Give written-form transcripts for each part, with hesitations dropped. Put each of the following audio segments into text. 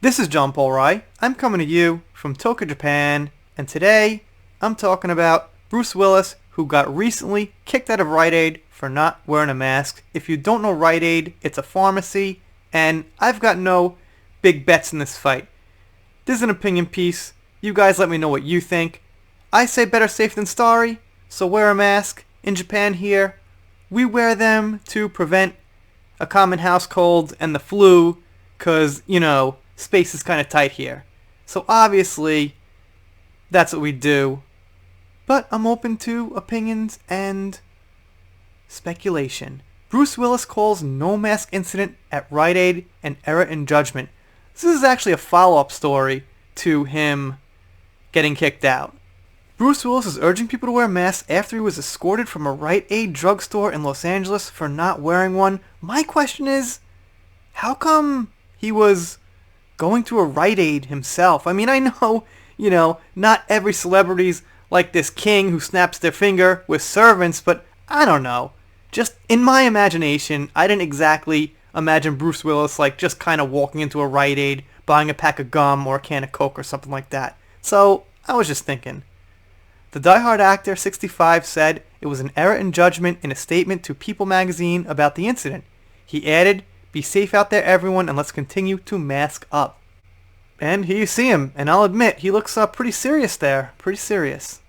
This is John Paul Rite. I'm coming to you from Tokyo, Japan, and today I'm talking about Bruce Willis, who got recently kicked out of Rite for not wearing a mask. If you don't know Rite, it's a pharmacy, and I've got no big bets in this fight. This is an opinion piece. You guys let me know what you think. I say better safe than sorry, so wear a mask. In Japan here, we wear them to prevent a common house cold and the flu, because, space is kind of tight here. So obviously, that's what we do. But I'm open to opinions and speculation. Bruce Willis calls no mask incident at Rite Aid an error in judgment. This is actually a follow-up story to him getting kicked out. Bruce Willis is urging people to wear masks after he was escorted from a Rite Aid drugstore in Los Angeles for not wearing one. My question is, how come he was going to a Rite Aid himself? I mean, I know, not every celebrity's like this king who snaps their finger with servants, but I don't know. Just in my imagination, I didn't exactly imagine Bruce Willis like just kind of walking into a Rite Aid, buying a pack of gum or a can of Coke or something like that. So I was just thinking. The Die Hard actor, 65, said it was an error in judgment in a statement to People magazine about the incident. He added, "Be safe out there, everyone, and let's continue to mask up." And here you see him, and I'll admit, he looks pretty serious there. Pretty serious.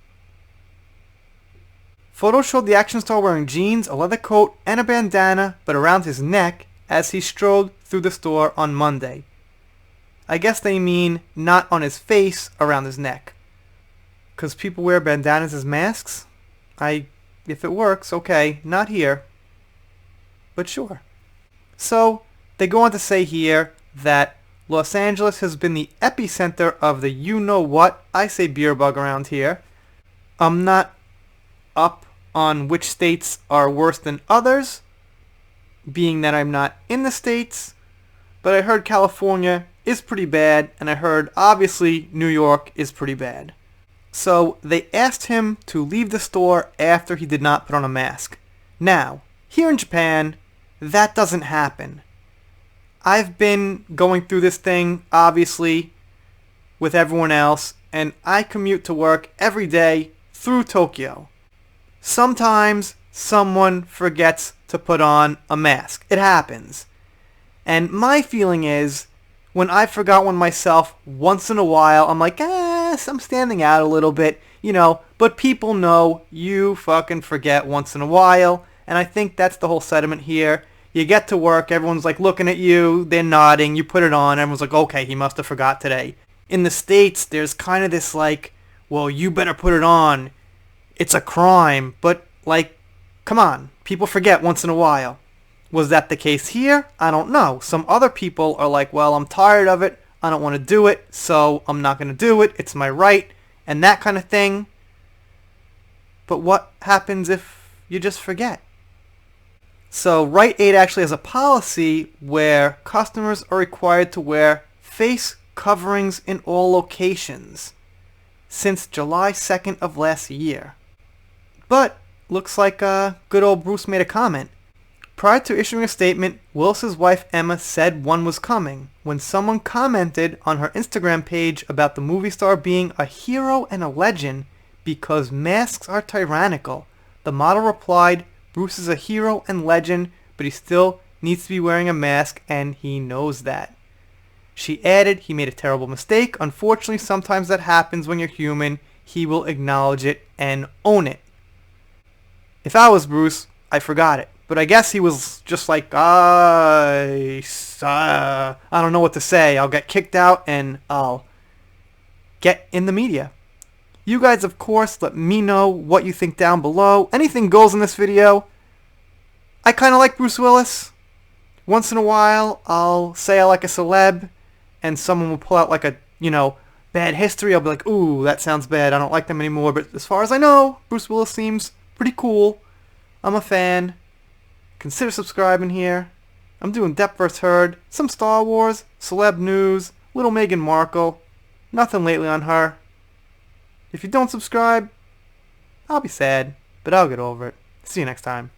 Photos showed the action star wearing jeans, a leather coat, and a bandana, but around his neck, as he strode through the store on Monday. I guess they mean not on his face, around his neck. Because people wear bandanas as masks? If it works, okay, not here. But sure. So, they go on to say here that Los Angeles has been the epicenter of the you-know-what, I say beer bug around here. I'm not up on which states are worse than others, being that I'm not in the states, but I heard California is pretty bad, and I heard, obviously, New York is pretty bad. So, they asked him to leave the store after he did not put on a mask. Now, here in Japan, that doesn't happen. I've been going through this thing, obviously, with everyone else, and I commute to work every day through Tokyo. Sometimes someone forgets to put on a mask. It happens. And my feeling is, when I forgot one myself once in a while, I'm like, I'm standing out a little bit, but people know you fucking forget once in a while, and I think that's the whole sentiment here. You get to work, everyone's like looking at you, they're nodding, you put it on, everyone's like, okay, he must have forgot today. In the States, there's kind of this like, well, you better put it on, it's a crime, but like, come on, people forget once in a while. Was that the case here? I don't know. Some other people are like, well, I'm tired of it, I don't want to do it, so I'm not going to do it, it's my right, and that kind of thing. But what happens if you just forget? So Rite Aid actually has a policy where customers are required to wear face coverings in all locations since July 2nd of last year. But looks like good old Bruce made a comment. Prior to issuing a statement, Willis's wife Emma said one was coming. When someone commented on her Instagram page about the movie star being a hero and a legend because masks are tyrannical, the model replied, "Bruce is a hero and legend, but he still needs to be wearing a mask, and he knows that." She added, "He made a terrible mistake. Unfortunately, sometimes that happens when you're human. He will acknowledge it and own it." If I was Bruce, I forgot it. But I guess he was just like, I don't know what to say. I'll get kicked out and I'll get in the media. You guys, of course, let me know what you think down below. Anything goes in this video. I kind of like Bruce Willis. Once in a while, I'll say I like a celeb, and someone will pull out like a, bad history. I'll be like, ooh, that sounds bad. I don't like them anymore. But as far as I know, Bruce Willis seems pretty cool. I'm a fan. Consider subscribing here. I'm doing Depth vs. Heard, some Star Wars, celeb news, little Meghan Markle. Nothing lately on her. If you don't subscribe, I'll be sad, but I'll get over it. See you next time.